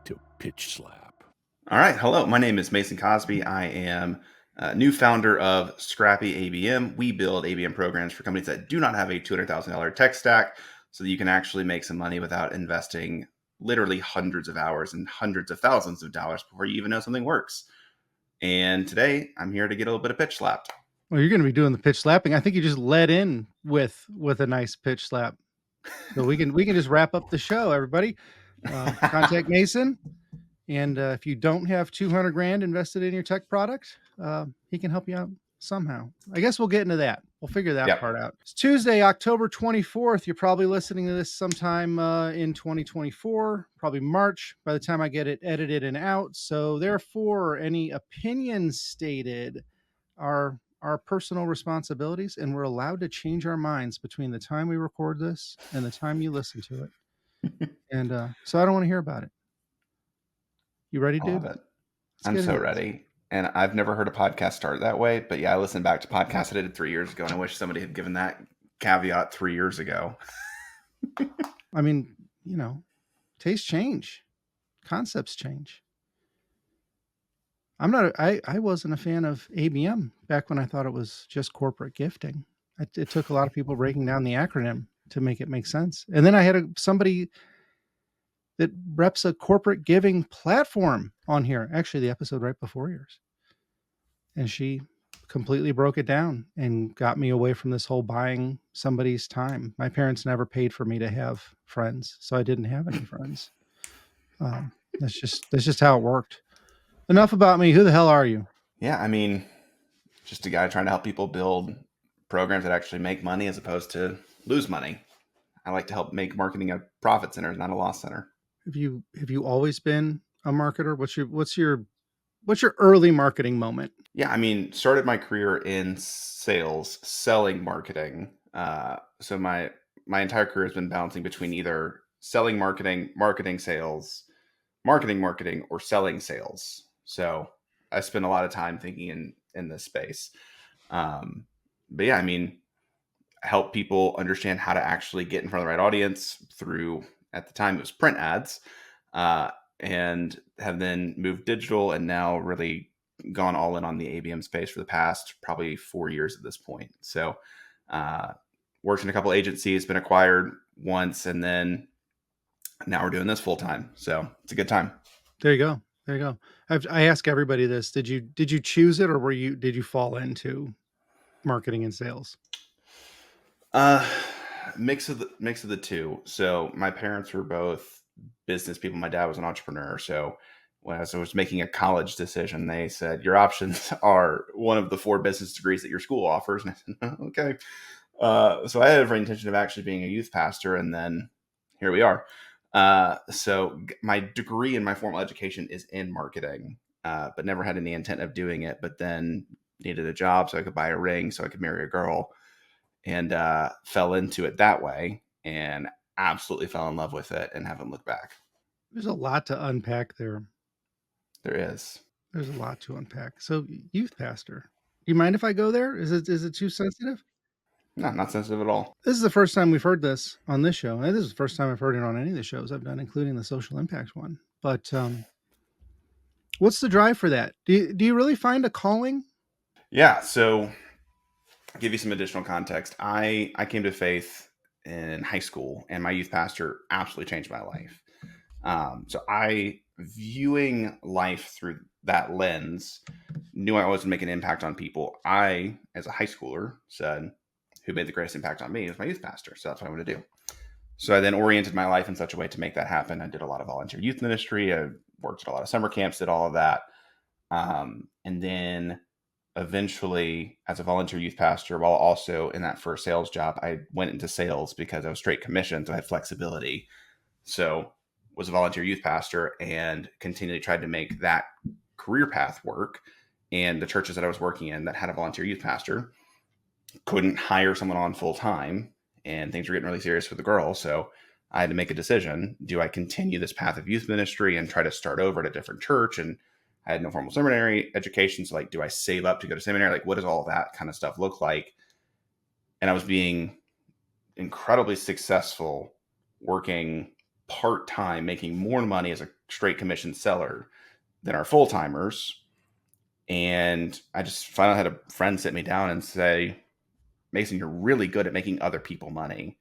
to Pitchslap. All right. Hello. My name is Mason Cosby. I am a new founder of Scrappy ABM. We build ABM programs for companies that do not have a $200,000 tech stack so that you can actually make some money without investing literally hundreds of hours and hundreds of thousands of dollars before you even know something works. And today I'm here to get a little bit of pitch slapped. Well, you're going to be doing the pitch slapping. I think you just led in with a nice pitch slap. So we can just wrap up the show, everybody. Contact Mason. And if you don't have 200 grand invested in your tech product, he can help you out somehow. I guess we'll get into that. We'll figure that part out. It's Tuesday, October 24th. You're probably listening to this sometime in 2024, probably March by the time I get it edited and out. So therefore, any opinions stated are our personal responsibilities, and we're allowed to change our minds between the time we record this and the time you listen to it. And so I don't want to hear about it. You ready, dude? I love it. I'm so ready. And I've never heard a podcast start that way, but yeah, I listened back to podcasts I did 3 years ago, and I wish somebody had given that caveat 3 years ago. I mean, you know, tastes change, concepts change. I wasn't a fan of ABM back when I thought it was just corporate gifting. It took a lot of people breaking down the acronym to make it make sense. And then I had somebody that reps a corporate giving platform on here. Actually, the episode right before yours. And she completely broke it down and got me away from this whole buying somebody's time. My parents never paid for me to have friends, so I didn't have any friends. That's just how it worked. Enough about me. Who the hell are you? Yeah, I mean, just a guy trying to help people build programs that actually make money as opposed to lose money. I like to help make marketing a profit center, not a loss center. Have you always been a marketer? What's your early marketing moment? Yeah, I mean, started my career in sales, selling marketing. So my entire career has been bouncing between either selling marketing sales, marketing, or selling sales. So I spend a lot of time thinking in this space. But yeah, I mean, help people understand how to actually get in front of the right audience through, at the time it was print ads, and have then moved digital and now really gone all in on the ABM space for the past probably 4 years at this point. So worked in a couple agencies, been acquired once, and then now we're doing this full time. So it's a good time. There you go. I ask everybody this. Did you choose it, or did you fall into marketing and sales? Mix of the two. So my parents were both business people. My dad was an entrepreneur. So when I was making a college decision, they said, your options are one of the 4 business degrees that your school offers. And I said, okay. So I had every intention of actually being a youth pastor, and then here we are. So my degree in my formal education is in marketing, but never had any intent of doing it, but then needed a job so I could buy a ring so I could marry a girl, and fell into it that way and absolutely fell in love with it and haven't looked back. There's a lot to unpack there. There is. There's a lot to unpack. So youth pastor, do you mind if I go there? Is it too sensitive? No, not sensitive at all. This is the first time we've heard this on this show. And this is the first time I've heard it on any of the shows I've done, including the social impact one. But what's the drive for that? Do you really find a calling? Yeah. So I'll give you some additional context. I came to faith in high school, and my youth pastor absolutely changed my life. So I, viewing life through that lens, knew I always would make an impact on people. I, as a high schooler, said, who made the greatest impact on me was my youth pastor. So that's what I wanted to do. So I then oriented my life in such a way to make that happen. I did a lot of volunteer youth ministry. I worked at a lot of summer camps, did all of that. And then eventually, as a volunteer youth pastor, while also in that first sales job, I went into sales because I was straight commission, so I had flexibility. So was a volunteer youth pastor and continually tried to make that career path work. And the churches that I was working in that had a volunteer youth pastor couldn't hire someone on full time, and things were getting really serious with the girl. So I had to make a decision. Do I continue this path of youth ministry and try to start over at a different church? And I had no formal seminary education. So do I save up to go to seminary? What does all that kind of stuff look like? And I was being incredibly successful working part-time making more money as a straight commission seller than our full-timers. And I just finally had a friend sit me down and say, Mason, you're really good at making other people money.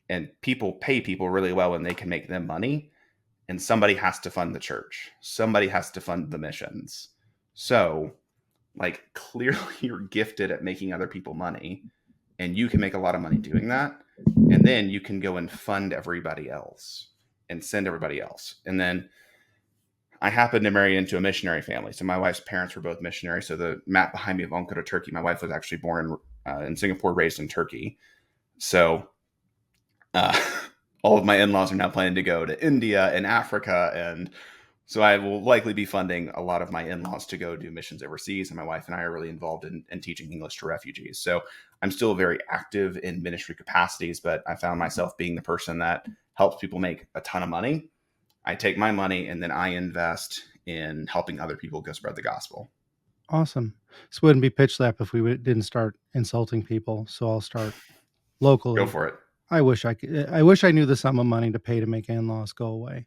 And people pay people really well when they can make them money. And somebody has to fund the church. Somebody has to fund the missions. So, like, clearly you're gifted at making other people money. And you can make a lot of money doing that. And then you can go and fund everybody else and send everybody else. And then I happened to marry into a missionary family. So my wife's parents were both missionaries. So the map behind me of Uncle to Turkey, my wife was actually born in Singapore, raised in Turkey. So uh, all of my in-laws are now planning to go to India and Africa. And so I will likely be funding a lot of my in-laws to go do missions overseas. And my wife and I are really involved in teaching English to refugees. So I'm still very active in ministry capacities, but I found myself being the person that helps people make a ton of money. I take my money and then I invest in helping other people go spread the gospel. Awesome. This wouldn't be Pitchslap if we didn't start insulting people. So I'll start locally. Go for it. I wish I knew the sum of money to pay to make in-laws go away.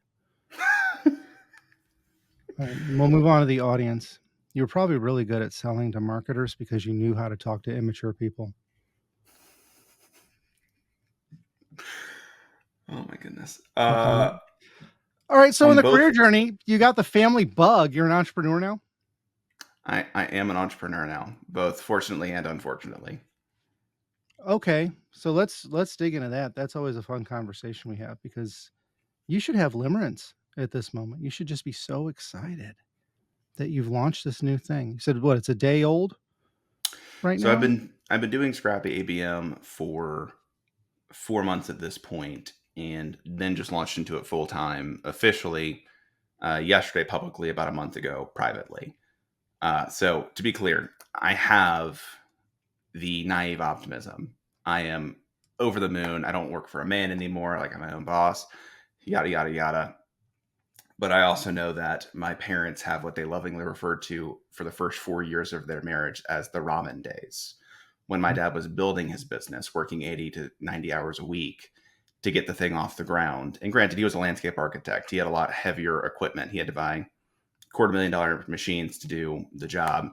All right, we'll move on to the audience. You were probably really good at selling to marketers because you knew how to talk to immature people. Oh my goodness. All right. So in the both, career journey, you got the family bug. You're an entrepreneur now? I am an entrepreneur now, both fortunately and unfortunately. Okay. So let's dig into that. That's always a fun conversation we have because you should have limerence at this moment. You should just be so excited that you've launched this new thing. You said what? It's a day old right So now? I've been doing Scrappy ABM for 4 months at this point, and then just launched into it full time officially yesterday, publicly about a month ago, privately. So to be clear, I have the naive optimism. I am over the moon. I don't work for a man anymore. Like, I'm my own boss. Yada yada yada. But I also know that my parents have what they lovingly referred to for the first 4 years of their marriage as the ramen days. When my dad was building his business, working 80 to 90 hours a week to get the thing off the ground. And granted, he was a landscape architect. He had a lot heavier equipment. He had to buy $250,000 machines to do the job.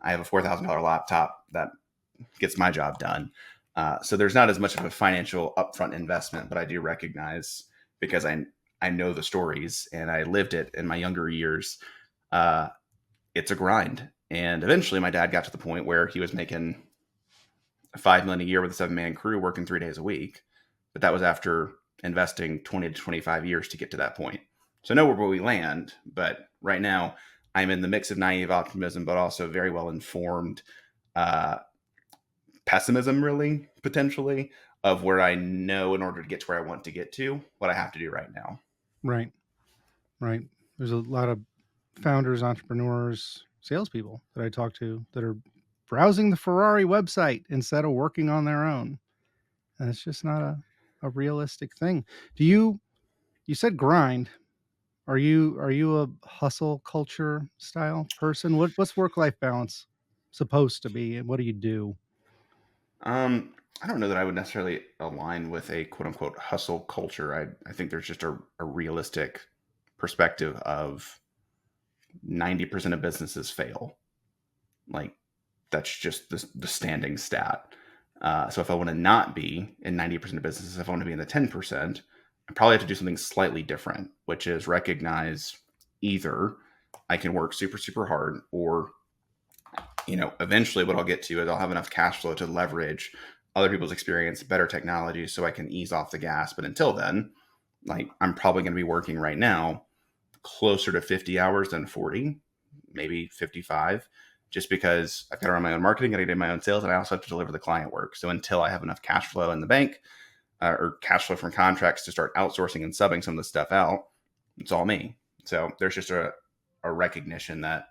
I have a $4,000 laptop that gets my job done. So there's not as much of a financial upfront investment, but I do recognize, because I know the stories and I lived it in my younger years. It's a grind. And eventually my dad got to the point where he was making $5 million a year with a 7-man crew working 3 days a week. But that was after investing 20 to 25 years to get to that point. So I know where we land, but right now I'm in the mix of naive optimism, but also very well informed pessimism, really, potentially, of where I know in order to get to where I want to get to, what I have to do right now. Right. Right. There's a lot of founders, entrepreneurs, salespeople that I talk to that are browsing the Ferrari website instead of working on their own. And it's just not a realistic thing. You said grind. Are you a hustle culture style person? What's work-life balance supposed to be, and what do you do? I don't know that I would necessarily align with a quote unquote hustle culture. I think there's just a realistic perspective of 90% of businesses fail. Like, that's just the standing stat. So if I want to not be in 90% of businesses, if I want to be in the 10%, I probably have to do something slightly different, which is recognize either I can work super, super hard, or, eventually what I'll get to is I'll have enough cash flow to leverage other people's experience, better technology, so I can ease off the gas. But until then, like, I'm probably going to be working right now closer to 50 hours than 40, maybe 55, just because I've got to run my own marketing, got to do my own sales, and I also have to deliver the client work. So until I have enough cash flow in the bank, or cash flow from contracts to start outsourcing and subbing some of the stuff out, it's all me. So there's just a recognition that,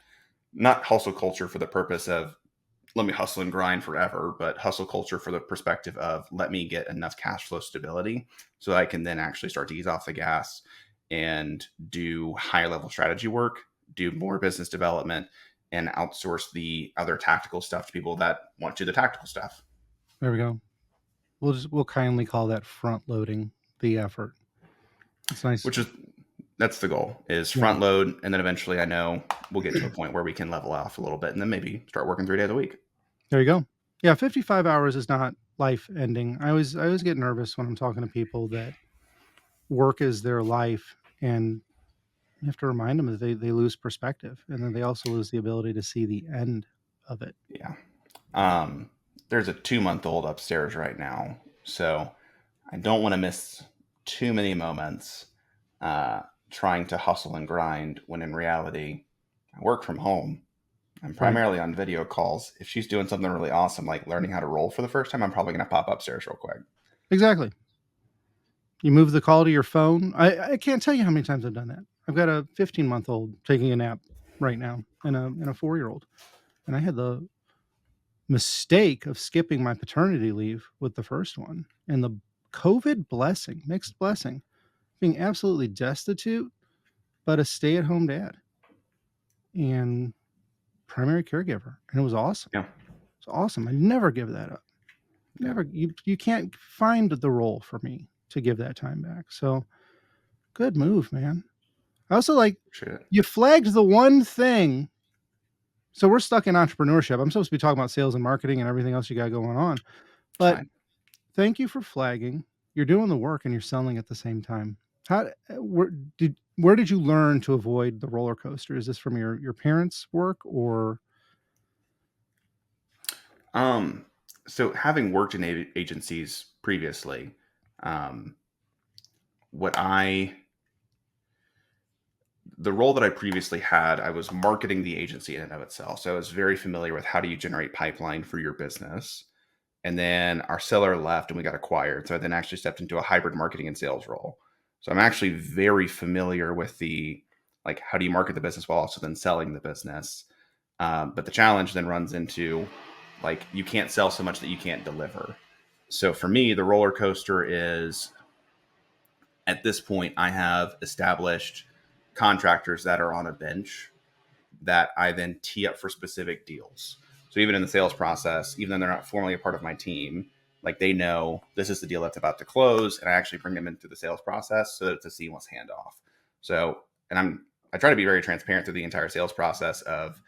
not hustle culture for the purpose of let me hustle and grind forever, but hustle culture for the perspective of let me get enough cash flow stability so that I can then actually start to ease off the gas and do higher level strategy work, do more business development, and outsource the other tactical stuff to people that want to do the tactical stuff. There we go. We'll kindly call that front loading the effort. It's nice. which is that's the goal, is Yeah. front load, and then eventually I know we'll get to a point where we can level off a little bit and then maybe start working 3 days a week. There you go. Yeah, 55 hours is not life ending. I always get nervous when I'm talking to people that work is their life, and you have to remind them that they lose perspective, and then they also lose the ability to see the end of it. Yeah. Um, there's a 2-month-old upstairs right now, so I don't want to miss too many moments uh, trying to hustle and grind when in reality, I work from home. I'm Right. primarily on video calls. If she's doing something really awesome, like learning how to roll for the first time, I'm probably going to pop upstairs real quick. Exactly. You move the call to your phone. I can't tell you how many times I've done that. I've got a 15-month-old taking a nap right now, and a 4-year-old, and I had the mistake of skipping my paternity leave with the first one, and the COVID blessing, mixed blessing, being absolutely destitute, but a stay-at-home dad and primary caregiver, and it was awesome. Yeah. It's awesome. I never give that up. Yeah. Never. You can't find the role for me to give that time back. So good move, man. I also like Appreciate it. you flagged the one thing. So we're stuck in entrepreneurship. I'm supposed to be talking about sales and marketing and everything else you got going on. It's But fine. thank you for flagging. You're doing the work and you're selling at the same time. How where did you learn to avoid the roller coaster? Is this from your parents' work or Um, so having worked in agencies previously, um, what I the role that I previously had, I was marketing the agency in and of itself. So I was very familiar with how do you generate pipeline for your business. And then our seller left and we got acquired. So I then actually stepped into a hybrid marketing and sales role. So I'm actually very familiar with the like how do you market the business while also then selling the business. But the challenge then runs into like you can't sell so much that you can't deliver. So for me, the roller coaster is at this point I have established contractors that are on a bench that I then tee up for specific deals. So even in the sales process, even though they're not formally a part of my team, like they know this is the deal that's about to close, and I actually bring them into the sales process so that it's a seamless handoff. So, and I try to be very transparent through the entire sales process of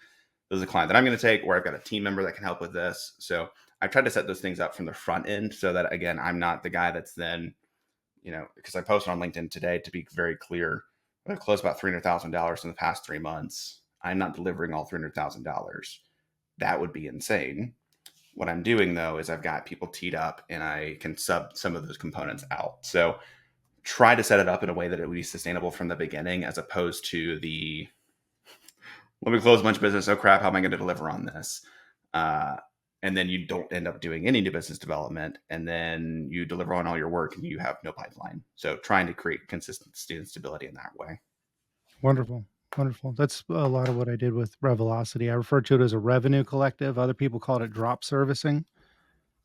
this is a client that I'm going to take, or I've got a team member that can help with this. So I've tried to set those things up from the front end so that again, I'm not the guy that's then, because I posted on LinkedIn today to be very clear, I've closed about $300,000 in the past 3 months. I'm not delivering all $300,000. That would be insane. What I'm doing though is I've got people teed up and I can sub some of those components out. So try to set it up in a way that it would be sustainable from the beginning as opposed to the let me close a bunch of business. Oh crap, how am I going to deliver on this? Uh, and then you don't end up doing any new business development, and then you deliver on all your work and you have no pipeline. So trying to create consistency and stability in that way. wonderful? Wonderful. That's a lot of what I did with Revelocity. I refer to it as a revenue collective. Other people called it drop servicing.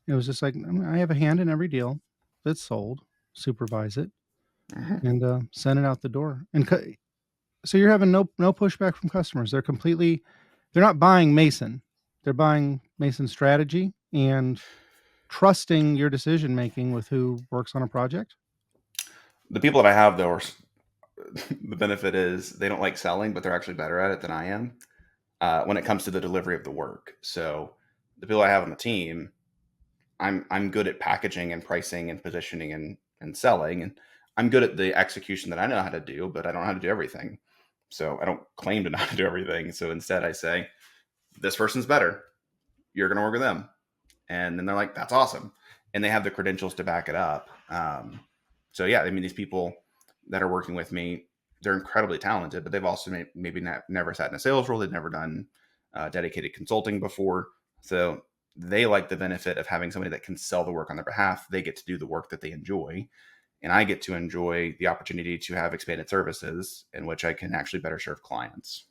It was just like I have a hand in every deal that's sold, supervise it, Mhm. and send it out the door. And so you're having no pushback from customers. They're not buying Mason. They're buying Mason's strategy and trusting your decision making with who works on a project. The people that I have though are the benefit is they don't like selling, but they're actually better at it than I am when it comes to the delivery of the work. So the people I have on the team, I'm good at packaging and pricing and positioning and selling, and I'm good at the execution that I know how to do, but I don't know how to do everything. So I don't claim to know how to do everything. So instead, I say this person's better. You're going to work with them, and then they're like, "That's awesome," and they have the credentials to back it up. So yeah, I mean, these people that are working with me, they're incredibly talented, but they've also maybe never sat in a sales role. They've never done dedicated consulting before, so they like the benefit of having somebody that can sell the work on their behalf. They get to do the work that they enjoy, and I get to enjoy the opportunity to have expanded services in which I can actually better serve clients.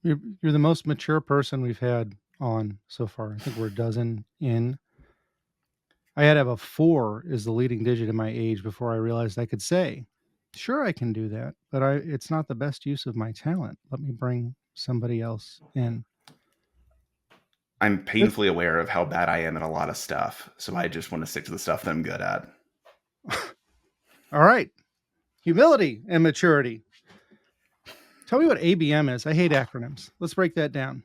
You're the most mature person we've had on so far. I think we're a dozen in. I had to have a 4 is the leading digit in my age before I realized I could say, "Sure, I can do that, but it's not the best use of my talent. Let me bring somebody else in." I'm But painfully aware of how bad I am at a lot of stuff, so I just want to stick to the stuff that I'm good at. All right. Humility and maturity. Tell me what ABM is. I hate acronyms. Let's break that down.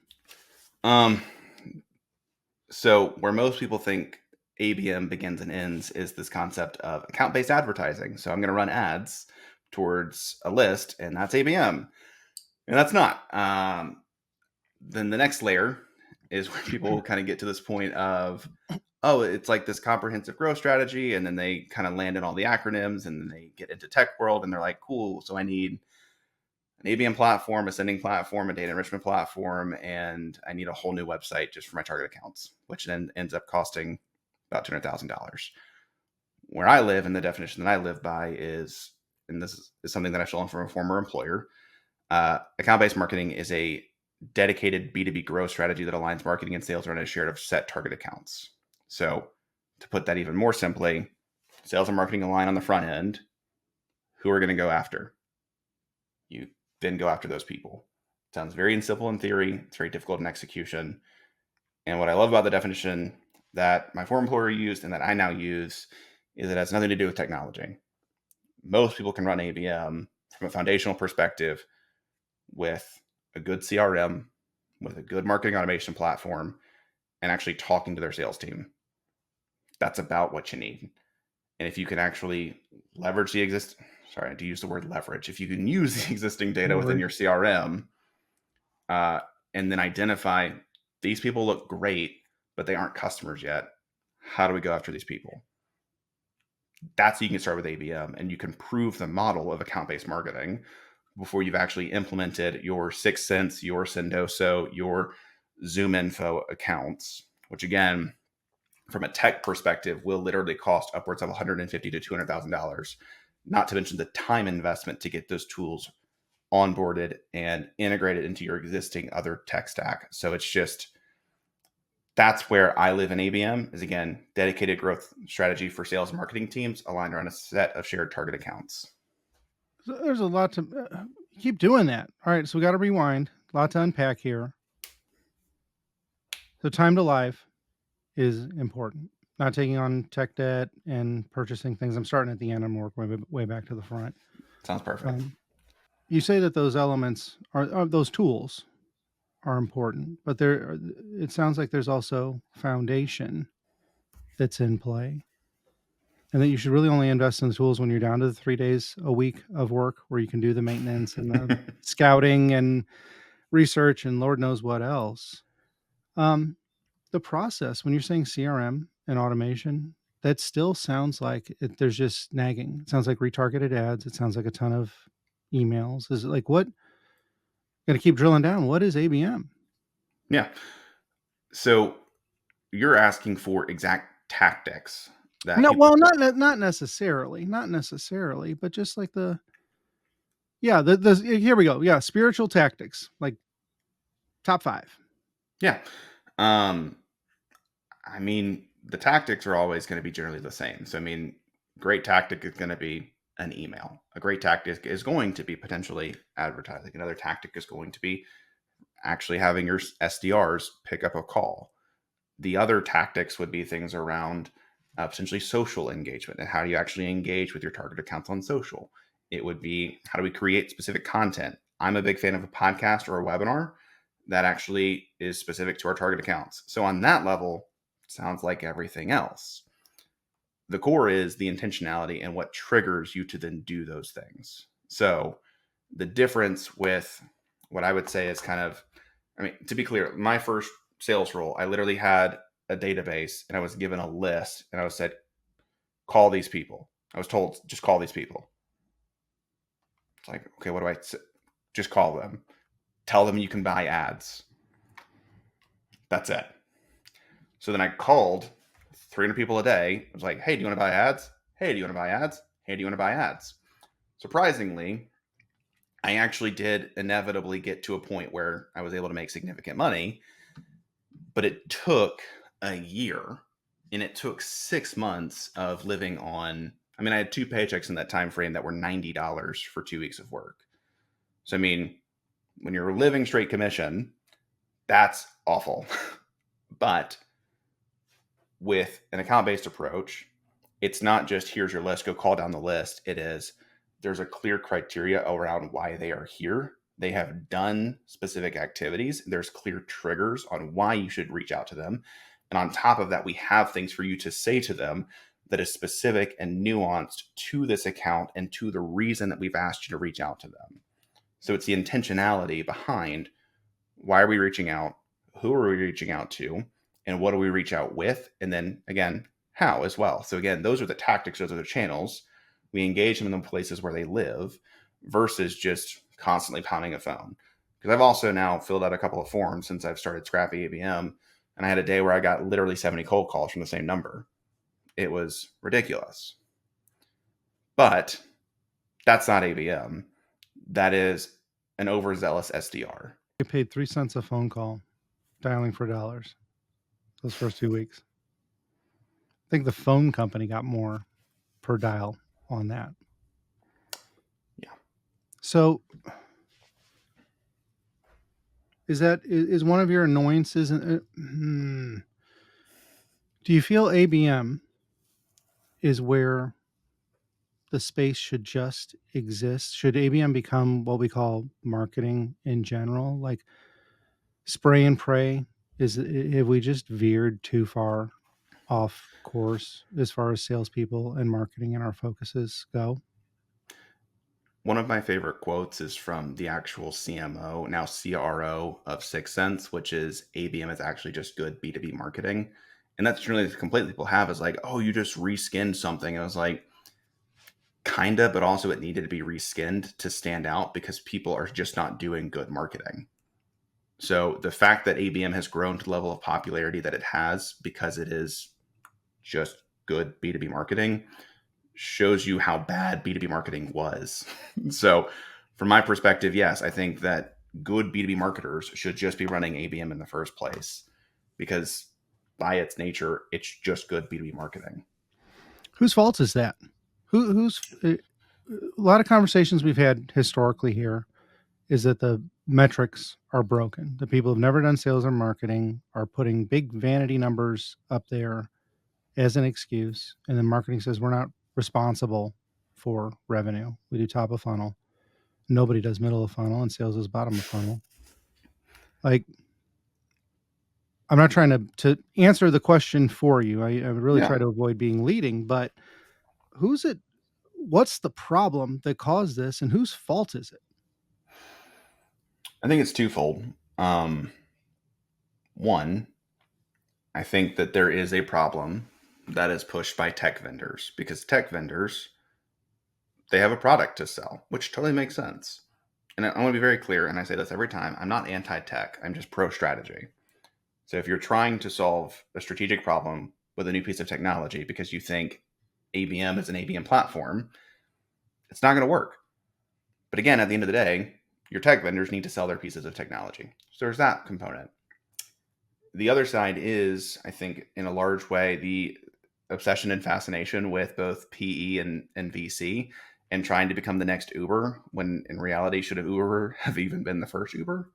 Um, so where most people think ABM begins and ends is this concept of account-based advertising. So I'm going to run ads towards a list, and that's ABM, and that's not. Then the next layer is where people kind of get to this point of, oh, it's like this comprehensive growth strategy, and then they kind of land in all the acronyms, and then they get into tech world, and they're like, cool, so I need an ABM platform, a sending platform, a data enrichment platform, and I need a whole new website just for my target accounts, which then ends up costing about $200,000. Where I live, and the definition that I live by is, and this is something that I stolen from a former employer, account-based marketing is a dedicated B2B growth strategy that aligns marketing and sales around a shared of set target accounts. So to put that even more simply, sales and marketing align on the front end. Who are going to go after? You then go after those people. It sounds very simple in theory. It's very difficult in execution. And what I love about the definition that my former employer used and that I now use is it has nothing to do with technology. Most people can run ABM from a foundational perspective with a good CRM, with a good marketing automation platform, and actually talking to their sales team. That's about what you need. And if you can actually leverage the sorry, I do use the word leverage. If you can use the existing data within your CRM, and then identify these people look great, but they aren't customers yet. How do we go after these people? That's how you can start with ABM, and you can prove the model of account-based marketing before you've actually implemented your 6sense, your Sendoso, your ZoomInfo accounts, which again, from a tech perspective, will literally cost upwards of $150,000 to $200,000. Not to mention the time investment to get those tools onboarded and integrated into your existing other tech stack. So it's just, that's where I live in ABM is, again, dedicated growth strategy for sales and marketing teams aligned around a set of shared target accounts. So there's a lot to keep doing that. All right. So we got to rewind. A lot to unpack here. So time to life is important. Not taking on tech debt and purchasing things. I'm starting at the end. I'm working way back to the front. Sounds perfect. You say that those elements are those tools are important, but it sounds like there's also foundation that's in play, and that you should really only invest in the tools when you're down to the 3 days a week of work where you can do the maintenance and the scouting and research and Lord knows what else. The process, when you're saying CRM and automation, that still sounds like there's just nagging. It sounds like retargeted ads. It sounds like a ton of emails. Is it like what? Got to keep drilling down. What is ABM? Yeah. So you're asking for exact tactics that No, people. well, not necessarily, but just like the here we go. Yeah, spiritual tactics, like top 5. Yeah. I mean, the tactics are always going to be generally the same. So, I mean, great tactic is going to be an email. A great tactic is going to be potentially advertising. Another tactic is going to be actually having your SDRs pick up a call. The other tactics would be things around potentially social engagement and how do you actually engage with your target accounts on social. It would be how do we create specific content. I'm a big fan of a podcast or a webinar that actually is specific to our target accounts. So on that level, sounds like everything else. The core is the intentionality and what triggers you to then do those things. So the difference with what I would say is kind of, I mean, to be clear, my first sales role, I literally had a database and I was given a list and I was said, call these people. I was told, just call these people. It's like, okay, what do I say? Just call them. Tell them you can buy ads. That's it. So then I called 300 people a day. I was like, hey, do you want to buy ads? Hey, do you want to buy ads? Hey, do you want to buy ads? Surprisingly, I actually did inevitably get to a point where I was able to make significant money, but it took a year and it took 6 months of living on, I mean, I had 2 paychecks in that time frame that were $90 for 2 weeks of work. So, I mean, when you're living straight commission, that's awful. But with an account-based approach it's not just here's your list, go call down the list. It is there's a clear criteria around why they are here. They have done specific activities. There's clear triggers on why you should reach out to them. And on top of that, we have things for you to say to them that is specific and nuanced to this account and to the reason that we've asked you to reach out to them. So it's the intentionality behind why are we reaching out? Who are we reaching out to? And what do we reach out with? And then again, how as well. So again, those are the tactics, those are the channels. We engage them in the places where they live versus just constantly pounding a phone. Because I've also now filled out a couple of forms since I've started Scrappy ABM. And I had a day where I got literally 70 cold calls from the same number. It was ridiculous. But that's not ABM. That is an overzealous SDR. I paid 3 cents a phone call dialing for dollars those first 2 weeks. I think the phone company got more per dial on that. Yeah. So is one of your annoyances? Do you feel ABM is where the space should just exist? Should ABM become what we call marketing in general, like spray and pray? Have we just veered too far off course as far as salespeople and marketing and our focuses go? One of my favorite quotes is from the actual CMO, now CRO of 6sense, which is ABM is actually just good B2B marketing. And that's generally the complaint people have is like, oh, you just reskinned something. I was like, kinda, but also it needed to be reskinned to stand out because people are just not doing good marketing. So the fact that ABM has grown to the level of popularity that it has because it is just good B2B marketing shows you how bad B2B marketing was. So from my perspective, yes, I think that good B2B marketers should just be running ABM in the first place because by its nature, it's just good B2B marketing. Whose fault is that? Who's a lot of conversations we've had historically here is that the metrics are broken. The people who've never done sales or marketing are putting big vanity numbers up there as an excuse. And then marketing says we're not responsible for revenue. We do top of funnel. Nobody does middle of funnel, and sales is bottom of funnel. Like, I'm not trying to answer the question for you. I really try to avoid being leading, but who's it? What's the problem that caused this, and whose fault is it? I think it's twofold. One, I think that there is a problem that is pushed by tech vendors because tech vendors, they have a product to sell, which totally makes sense. And I want to be very clear, and I say this every time, I'm not anti-tech, I'm just pro-strategy. So if you're trying to solve a strategic problem with a new piece of technology because you think ABM is an ABM platform, it's not going to work. But again, at the end of the day, your tech vendors need to sell their pieces of technology. So there's that component. The other side is, I think, in a large way, the obsession and fascination with both PE and VC and trying to become the next Uber when in reality, should have Uber have even been the first Uber?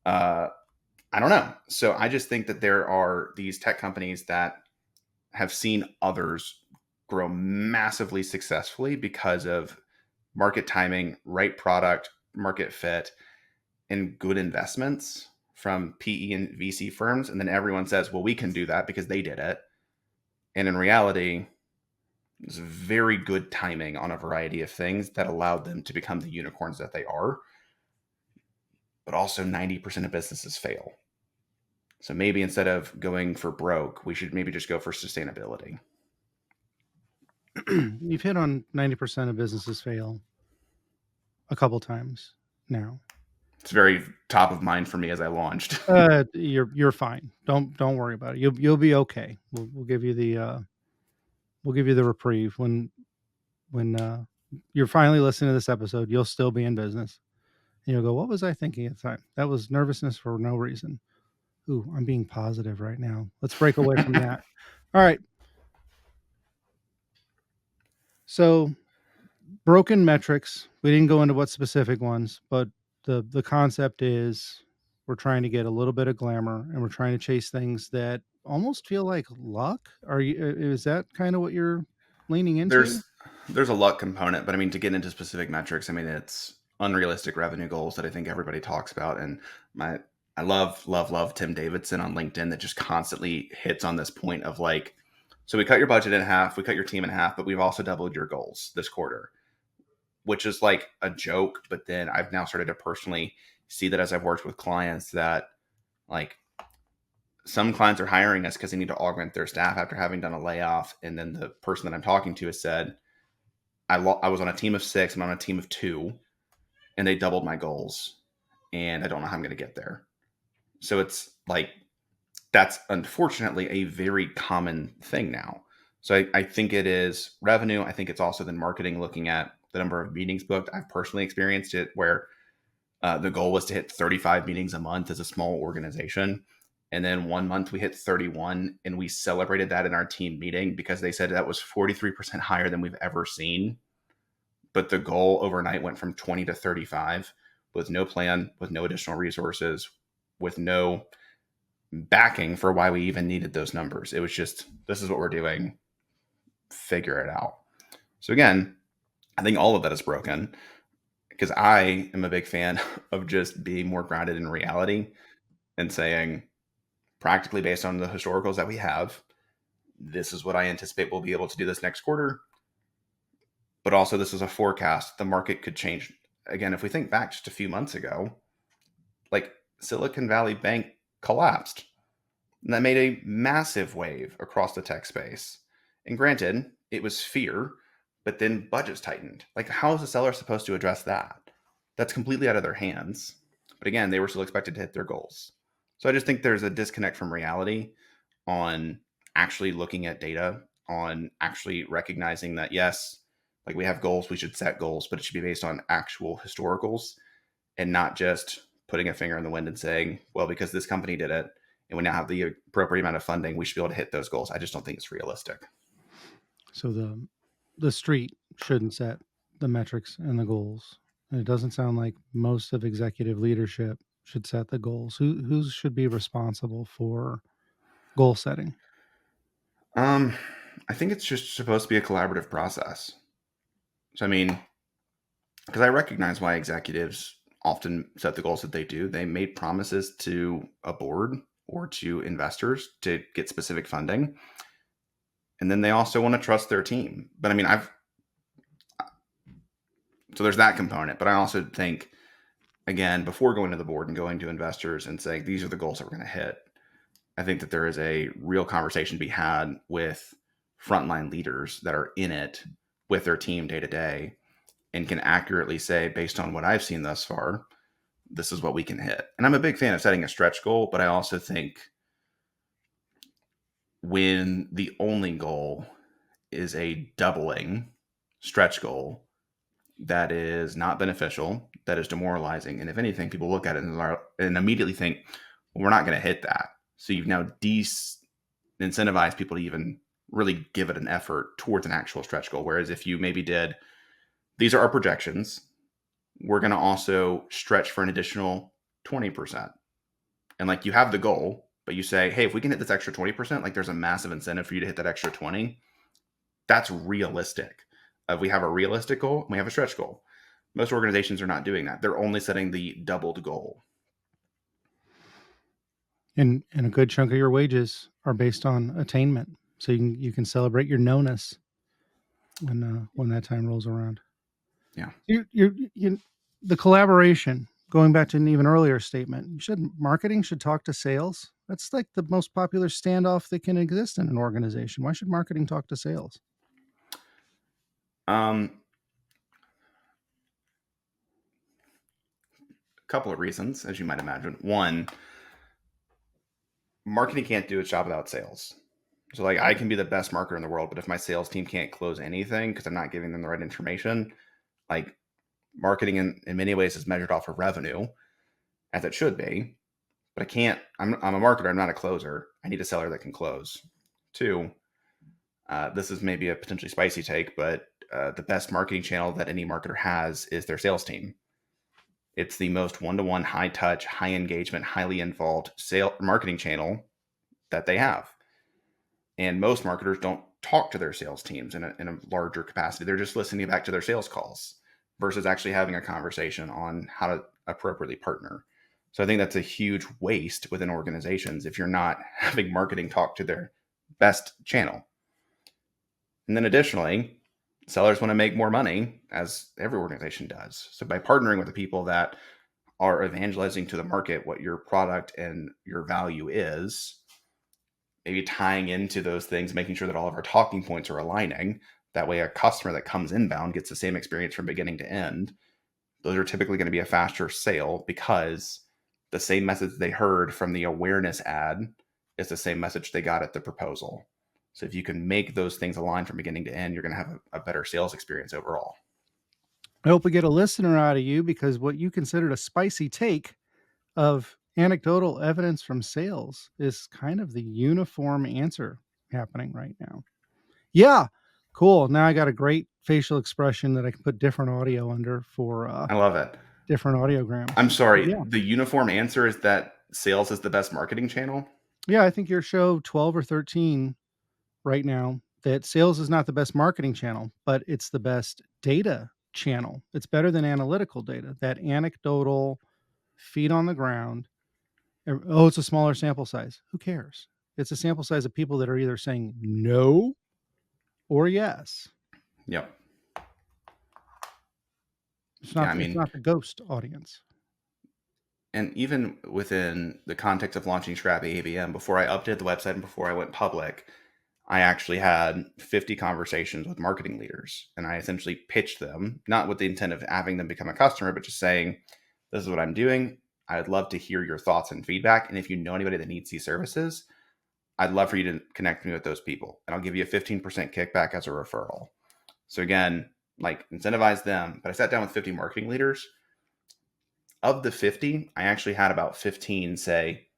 I don't know. So I just think that there are these tech companies that have seen others grow massively successfully because of market timing, right product, market fit, and good investments from PE and VC firms. And then everyone says, well, we can do that because they did it. And in reality, it's very good timing on a variety of things that allowed them to become the unicorns that they are. But also 90% of businesses fail. So maybe instead of going for broke, we should maybe just go for sustainability. You've hit on 90% of businesses fail a couple times now. It's very top of mind for me as I launched. You're fine. Don't worry about it. You'll be okay. We'll give you the reprieve when you're finally listening to this episode. You'll still be in business, and you'll go, "What was I thinking at the time? That was nervousness for no reason." Ooh, I'm being positive right now. Let's break away from that. All right. So broken metrics. We didn't go into what specific ones, but the concept is we're trying to get a little bit of glamour and we're trying to chase things that almost feel like luck. Is that kind of what you're leaning into? There's a luck component, but I mean, to get into specific metrics, I mean, it's unrealistic revenue goals that I think everybody talks about. And my I love Tim Davidson on LinkedIn that just constantly hits on this point of like, so we cut your budget in half, we cut your team in half, but we've also doubled your goals this quarter, which is like a joke. But then I've now started to personally see that as I've worked with clients that like some clients are hiring us because they need to augment their staff after having done a layoff. And then the person that I'm talking to has said, I was on a team of 6, I'm on a team of 2, and they doubled my goals. And I don't know how I'm going to get there. So it's like, that's unfortunately a very common thing now. So I think it is revenue. I think it's also then marketing, looking at the number of meetings booked. I've personally experienced it where the goal was to hit 35 meetings a month as a small organization. And then one month we hit 31 and we celebrated that in our team meeting because they said that was 43% higher than we've ever seen. But the goal overnight went from 20 to 35 with no plan, with no additional resources, with no backing for why we even needed those numbers. It was just, this is what we're doing, figure it out. So again, I think all of that is broken because I am a big fan of just being more grounded in reality and saying, practically based on the historicals that we have, this is what I anticipate we'll be able to do this next quarter. But also, this is a forecast. The market could change. Again, if we think back just a few months ago, like Silicon Valley Bank collapsed. And that made a massive wave across the tech space. And granted, it was fear, but then budgets tightened. Like, how is the seller supposed to address that? That's completely out of their hands. But again, they were still expected to hit their goals. So I just think there's a disconnect from reality on actually looking at data, on actually recognizing that, yes, like we have goals, we should set goals, but it should be based on actual historicals and not just putting a finger in the wind and saying, well, because this company did it and we now have the appropriate amount of funding, we should be able to hit those goals. I just don't think it's realistic. So the street shouldn't set the metrics and the goals. And it doesn't sound like most of executive leadership should set the goals. Who should be responsible for goal setting? Um, I think it's just supposed to be a collaborative process. So, I mean, because I recognize why executives often set the goals that they do. They made promises to a board or to investors to get specific funding. And then they also want to trust their team. But I mean, so there's that component. But I also think, again, before going to the board and going to investors and saying, these are the goals that we're going to hit, I think that there is a real conversation to be had with frontline leaders that are in it with their team day to day and can accurately say, based on what I've seen thus far, this is what we can hit. And I'm a big fan of setting a stretch goal, but I also think when the only goal is a doubling stretch goal, that is not beneficial, that is demoralizing. And if anything, people look at it and immediately think, well, we're not going to hit that. So you've now incentivized people to even really give it an effort towards an actual stretch goal. Whereas if you maybe did, these are our projections, we're going to also stretch for an additional 20%. And like you have the goal, but you say, hey, if we can hit this extra 20%, like there's a massive incentive for you to hit that extra 20. That's realistic. If we have a realistic goal, we have a stretch goal. Most organizations are not doing that. They're only setting the doubled goal. And a good chunk of your wages are based on attainment. So you can celebrate your no-ness when that time rolls around. Yeah. You the collaboration, going back to an even earlier statement, marketing should talk to sales. That's like the most popular standoff that can exist in an organization. Why should marketing talk to sales? A couple of reasons, as you might imagine. One, marketing can't do its job without sales. So like I can be the best marketer in the world, but if my sales team can't close anything because I'm not giving them the right information, like marketing in many ways is measured off of revenue, as it should be. But I can't. I'm a marketer. I'm not a closer. I need a seller that can close. Two, this is maybe a potentially spicy take, but the best marketing channel that any marketer has is their sales team. It's the most one-to-one, high touch, high engagement, highly involved marketing channel that they have. And most marketers don't talk to their sales teams in a larger capacity. They're just listening back to their sales calls versus actually having a conversation on how to appropriately partner. So I think that's a huge waste within organizations if you're not having marketing talk to their best channel. And then additionally, sellers want to make more money, as every organization does. So by partnering with the people that are evangelizing to the market what your product and your value is, maybe tying into those things, making sure that all of our talking points are aligning. That way, a customer that comes inbound gets the same experience from beginning to end. Those are typically going to be a faster sale because the same message they heard from the awareness ad is the same message they got at the proposal. So if you can make those things align from beginning to end, you're going to have a better sales experience overall. I hope we get a listener out of you, because what you considered a spicy take of anecdotal evidence from sales is kind of the uniform answer happening right now. Yeah, cool. Now I got a great facial expression that I can put different audio under for I love it. different audiograms. I'm But sorry. yeah, The uniform answer is that sales is the best marketing channel. yeah, I think your show 12 or 13 right now, that sales is not the best marketing channel, but it's the best data channel. It's better than analytical data. That anecdotal, feet on the ground. Oh, it's a smaller sample size. Who cares? It's a sample size of people that are either saying no or yes. Yep. It's Yeah. not I it's mean, not the ghost audience. and even within the context of launching Scrappy ABM, before I updated the website and before I went public, I actually had 50 conversations with marketing leaders. And I essentially pitched them, not with the intent of having them become a customer, but just saying, this is what I'm doing. I'd love to hear your thoughts and feedback. And if you know anybody that needs these services, I'd love for you to connect me with those people. And I'll give you a 15% kickback as a referral. So again, like incentivize them. But I sat down with 50 marketing leaders. Of the 50, I actually had about 15 say,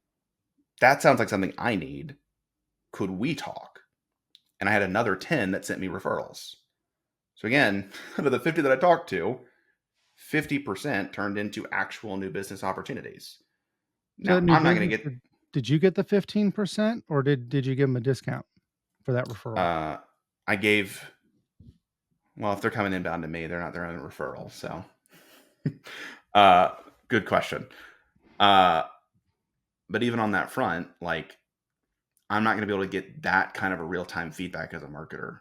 that sounds like something I need. Could we talk? And I had another 10 that sent me referrals. So again, out of the 50 that I talked to, 50% turned into actual new business opportunities. So Now, that new I'm not going business, to get, did you get the 15%, or did you give them a discount for that referral? I gave, well, if they're coming inbound to me, they're not their own referral. So, uh, good question. Uh, but even on that front, like, I'm not going to be able to get that kind of a real time feedback as a marketer.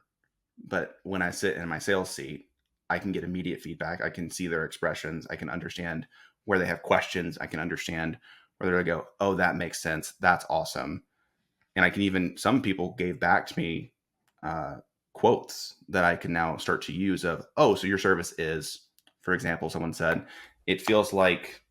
But when I sit in my sales seat, I can get immediate feedback. I can see their expressions. I can understand where they have questions. I can understand where they go, oh, that makes sense. That's awesome. And I can even, some people gave back to me uh, quotes that I can now start to use of, oh, so your service is, for example, someone said, it feels like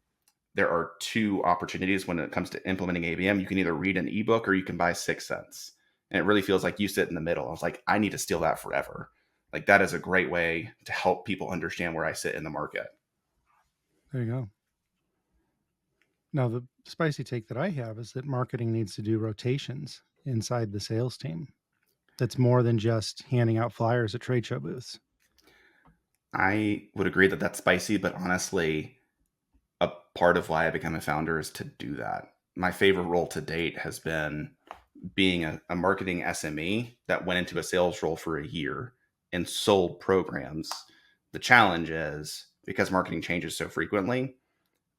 there are two opportunities when it comes to implementing ABM. You can either read an ebook or you can buy 6 cents. And it really feels like you sit in the middle. I was like, I need to steal that forever. Like that is a great way to help people understand where I sit in the market. There you go. Now, the spicy take that I have is that marketing needs to do rotations inside the sales team. That's more than just handing out flyers at trade show booths. I would agree that that's spicy, but honestly, a part of why I became a founder is to do that. My favorite role to date has been being a marketing SME that went into a sales role for a year and sold programs. The challenge is because marketing changes so frequently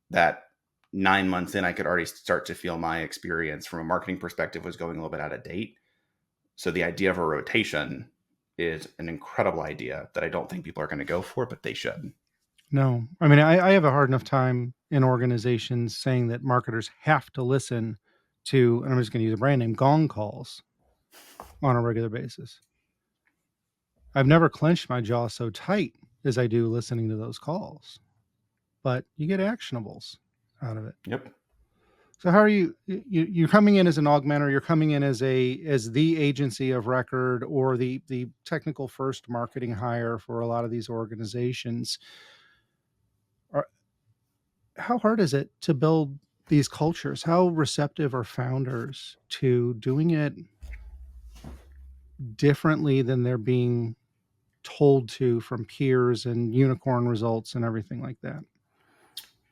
that 9 months in, I could already start to feel my experience from a marketing perspective was going a little bit out of date. So the idea of a rotation is an incredible idea that I don't think people are going to go for, but they should. No, I mean, I have a hard enough time in organizations saying that marketers have to listen to, and I'm just going to use a brand name, gong calls on a regular basis. I've never clenched my jaw so tight as I do listening to those calls, but you get actionables out of it. Yep. So how are you're coming in as an augmenter, you're coming in as the agency of record, or the technical first marketing hire for a lot of these organizations. Are, how hard is it to build these cultures? How receptive are founders to doing it differently than they're being told to from peers and unicorn results and everything like that?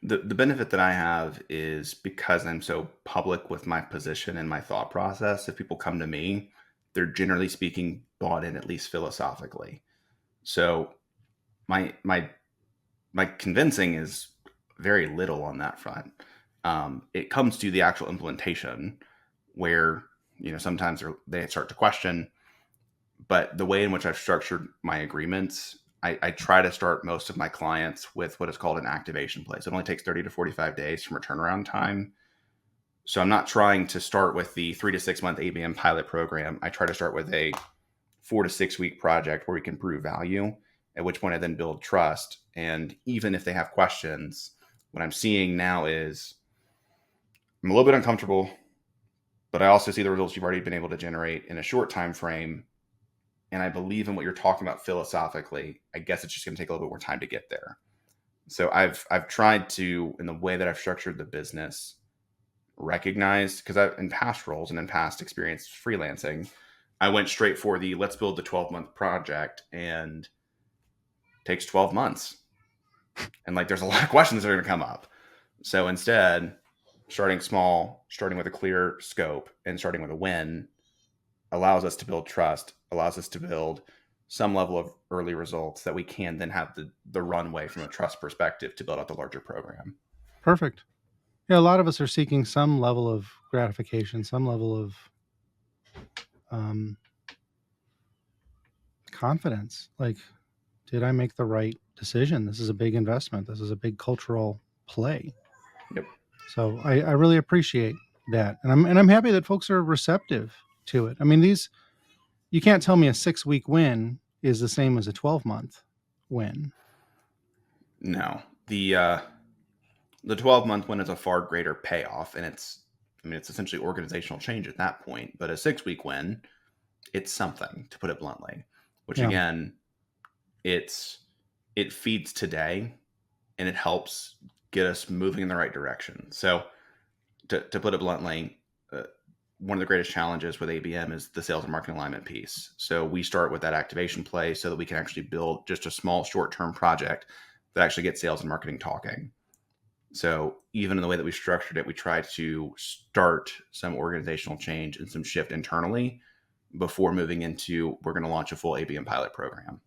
The benefit that I have is because I'm so public with my position and my thought process. If people come to me, they're generally speaking bought in, at least philosophically. So my convincing is very little on that front. It comes to the actual implementation where, sometimes they start to question, but the way in which I've structured my agreements, I try to start most of my clients with what is called an activation play. So it only takes 30 to 45 days from a turnaround time. So I'm not trying to start with the 3 to 6 month ABM pilot program. I try to start with a 4 to 6 week project where we can prove value, at which point I then build trust. And even if they have questions, what I'm seeing now is I'm a little bit uncomfortable, but I also see the results you've already been able to generate in a short time frame. And I believe in what you're talking about philosophically. I guess it's just going to take a little bit more time to get there. So I've tried to, in the way that I've structured the business, recognize, because I've in past roles and in past experience freelancing, I went straight for the let's build the 12-month project, and it takes 12 months. And like there's a lot of questions that are going to come up. So instead, starting small, starting with a clear scope, and starting with a win allows us to build trust, allows us to build some level of early results that we can then have the runway from a trust perspective to build out the larger program. Perfect. Yeah, a lot of us are seeking some level of gratification, some level of confidence. Like, did I make the right decision? This is a big investment. This is a big cultural play. Yep. So I really appreciate that, and I'm happy that folks are receptive to it. I mean, you can't tell me a 6-week win is the same as a 12-month win. No, the 12-month win is a far greater payoff, and it's essentially organizational change at that point. But a 6-week win, it's something, to put it bluntly. Which again, it feeds today, and it helps get us moving in the right direction. So, to put it bluntly, one of the greatest challenges with ABM is the sales and marketing alignment piece. So we start with that activation play so that we can actually build just a small short-term project that actually gets sales and marketing talking. So even in the way that we structured it, we try to start some organizational change and some shift internally before moving into we're going to launch a full ABM pilot program.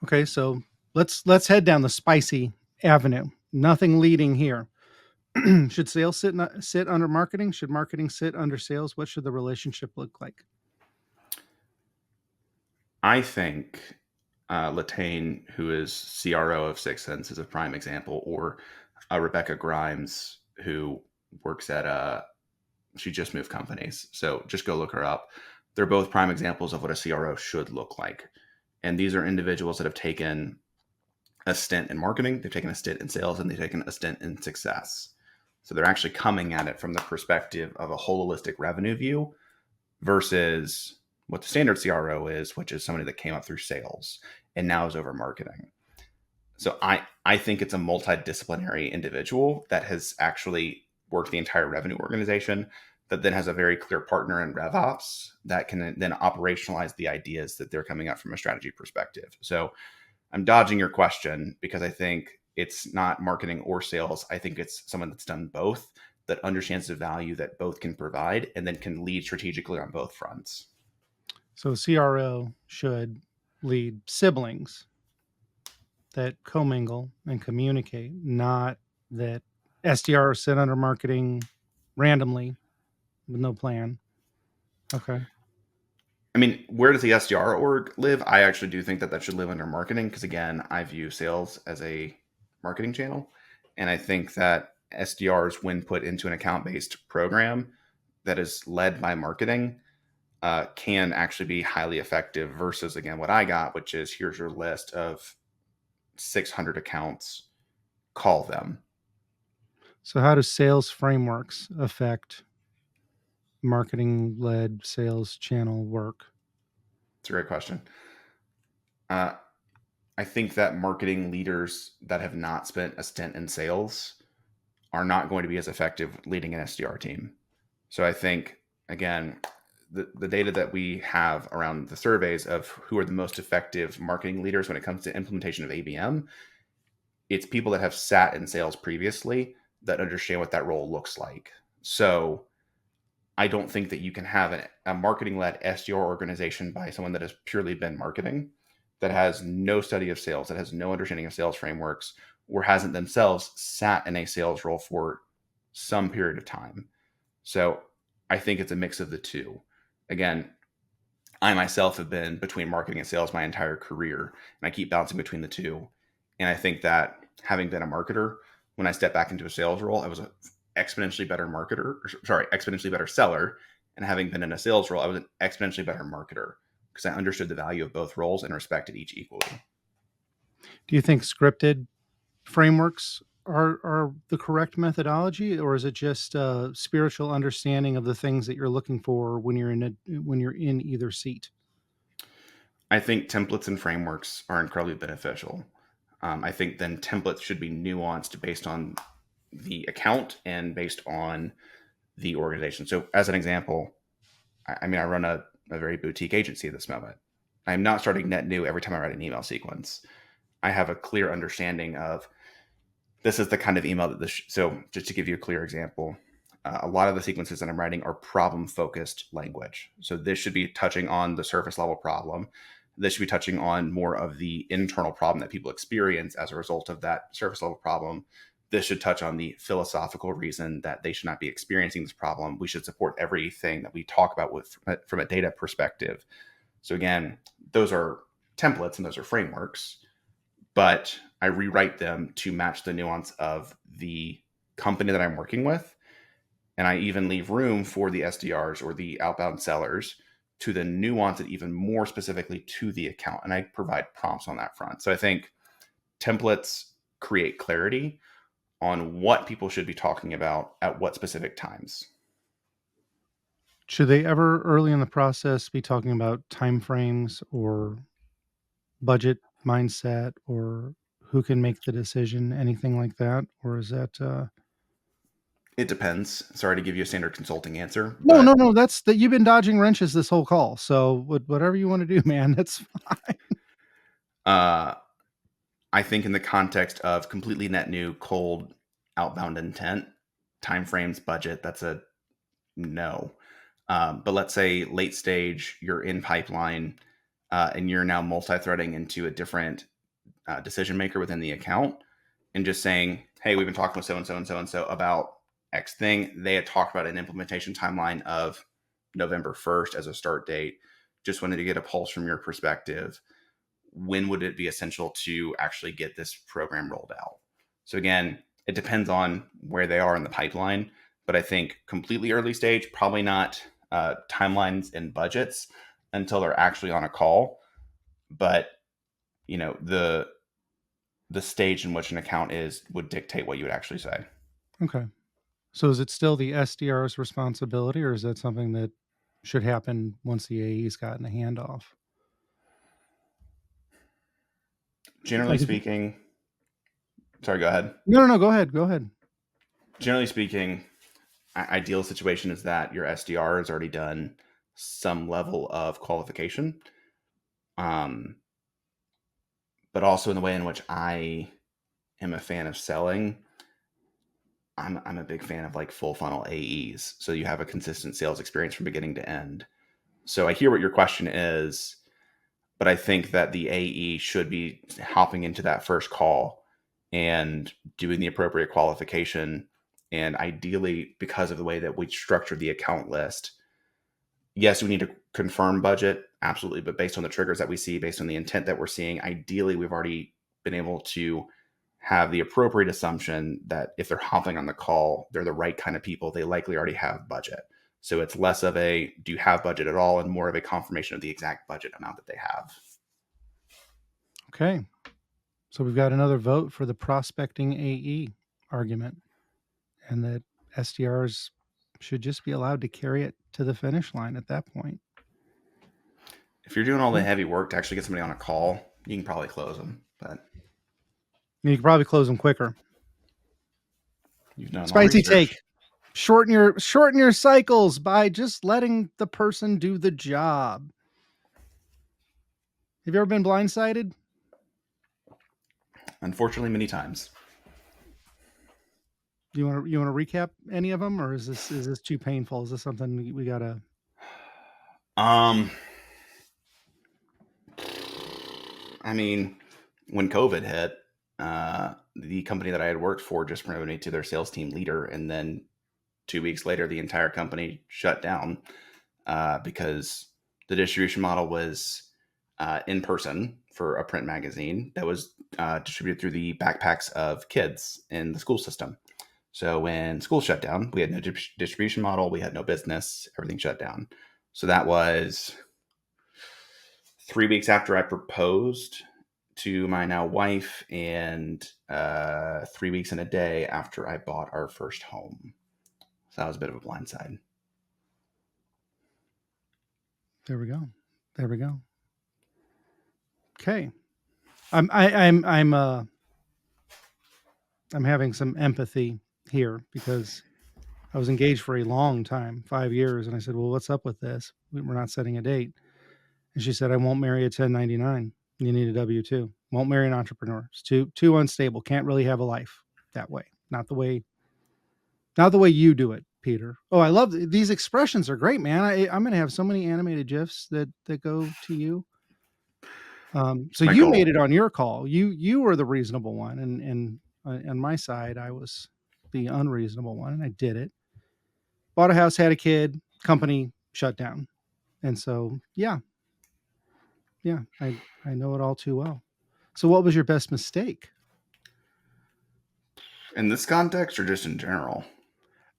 Okay, so let's head down the spicy avenue. Nothing leading here. Should sales sit under marketing? Should marketing sit under sales? What should the relationship look like? I think Latane, who is CRO of Sixth Sense, is a prime example, or Rebecca Grimes, who works at she just moved companies. So just go look her up. They're both prime examples of what a CRO should look like. And these are individuals that have taken a stint in marketing, they've taken a stint in sales, and they've taken a stint in success. So they're actually coming at it from the perspective of a holistic revenue view versus what the standard CRO is, which is somebody that came up through sales and now is over marketing. So I think it's a multidisciplinary individual that has actually worked the entire revenue organization, that then has a very clear partner in RevOps that can then operationalize the ideas that they're coming up from a strategy perspective. So I'm dodging your question because I think it's not marketing or sales. I think it's someone that's done both, that understands the value that both can provide, and then can lead strategically on both fronts. So CRO should lead siblings that commingle and communicate, not that SDRs sit under marketing randomly with no plan. Okay. I mean, where does the SDR org live? I actually do think that should live under marketing because, again, I view sales as a marketing channel. And I think that SDRs, when put into an account-based program that is led by marketing, can actually be highly effective versus, again, what I got, which is here's your list of 600 accounts, call them. So how do sales frameworks affect marketing-led sales channel work? It's a great question. I think that marketing leaders that have not spent a stint in sales are not going to be as effective leading an SDR team. So I think, again, the data that we have around the surveys of who are the most effective marketing leaders when it comes to implementation of ABM, it's people that have sat in sales previously that understand what that role looks like. So I don't think that you can have a marketing led SDR organization by someone that has purely been marketing, that has no study of sales, that has no understanding of sales frameworks, or hasn't themselves sat in a sales role for some period of time. So I think it's a mix of the two. Again, I myself have been between marketing and sales my entire career, and I keep bouncing between the two. And I think that having been a marketer, when I stepped back into a sales role, I was an exponentially better marketer, sorry, exponentially better seller. And having been in a sales role, I was an exponentially better marketer because I understood the value of both roles and respected each equally. Do you think scripted frameworks are the correct methodology, or is it just a spiritual understanding of the things that you're looking for when you're in either seat? I think templates and frameworks are incredibly beneficial. I think then templates should be nuanced based on the account and based on the organization. So, as an example, I mean, I run a very boutique agency at this moment. I'm not starting net new every time I write an email sequence. I have a clear understanding of this is the kind of email that this. So, just to give you a clear example, a lot of the sequences that I'm writing are problem focused language. So, this should be touching on the surface level problem. This should be touching on more of the internal problem that people experience as a result of that surface level problem. This should touch on the philosophical reason that they should not be experiencing this problem. We should support everything that we talk about from a data perspective. So again, those are templates and those are frameworks, but I rewrite them to match the nuance of the company that I'm working with. And I even leave room for the SDRs or the outbound sellers to the nuance it even more specifically to the account. And I provide prompts on that front. So I think templates create clarity on what people should be talking about at what specific times. Should they ever early in the process be talking about timeframes or budget mindset or who can make the decision, anything like that? Or is that It depends. Sorry to give you a standard consulting answer, no, but that's that you've been dodging wrenches this whole call. So whatever you want to do, man, that's fine. uh, I think in the context of completely net new, cold, outbound intent, timeframes, budget, that's a no. But let's say late stage, you're in pipeline, and you're now multi-threading into a different decision maker within the account, and just saying, "Hey, we've been talking with so and so and so and so about X thing." They had talked about an implementation timeline of November 1st as a start date. Just wanted to get a pulse from your perspective. When would it be essential to actually get this program rolled out? So again, it depends on where they are in the pipeline, but I think completely early stage, probably not timelines and budgets until they're actually on a call. But you know, the stage in which an account is would dictate what you would actually say. Okay. So is it still the SDR's responsibility, or is that something that should happen once the AE's gotten a handoff? Generally Like, speaking, sorry, go ahead. no, go ahead, go ahead. Generally speaking, ideal situation is that your SDR has already done some level of qualification. Um, but also in the way in which I am a fan of selling, I'm a big fan of like full funnel AEs. So you have a consistent sales experience from beginning to end. So I hear what your question is, but I think that the AE should be hopping into that first call and doing the appropriate qualification. And ideally, because of the way that we structured the account list, yes, we need to confirm budget, absolutely. But based on the triggers that we see, based on the intent that we're seeing, ideally, we've already been able to have the appropriate assumption that if they're hopping on the call, they're the right kind of people. They likely already have budget. So it's less of a do you have budget at all and more of a confirmation of the exact budget amount that they have. Okay. So we've got another vote for the prospecting AE argument, and that SDRs should just be allowed to carry it to the finish line at that point. If you're doing all the heavy work to actually get somebody on a call, you can probably close them. But You can probably close them quicker. you've done the Spicy research. take. Shorten your cycles by just letting the person do the job. Have you ever been blindsided? Unfortunately, many times. Do you want to recap any of them, or is this too painful? Is this something we gotta? Um, I mean, when COVID hit, the company that I had worked for just promoted me to their sales team leader, and then 2 weeks later, the entire company shut down because the distribution model was in person for a print magazine that was distributed through the backpacks of kids in the school system. So when school shut down, we had no distribution model, we had no business, everything shut down. So that was 3 weeks after I proposed to my now wife, and 3 weeks and a day after I bought our first home. So that was a bit of a blindside. There we go. There we go. Okay. I'm having some empathy here because I was engaged for a long time, 5 years, and I said, "Well, what's up with this? We're not setting a date." And she said, "I won't marry a 1099. You need a W-2. Won't marry an entrepreneur. It's too unstable. Can't really have a life that way. Not the way you do it, Peter." Oh, I love these expressions are great, man. I'm going to have so many animated GIFs that go to you. So My you goal. made it on your call. You were the reasonable one, and on my side, I was the unreasonable one, and I did it. Bought a house, had a kid, company shut down, and so yeah, I know it all too well. So, what was your best mistake? In this context or just in general?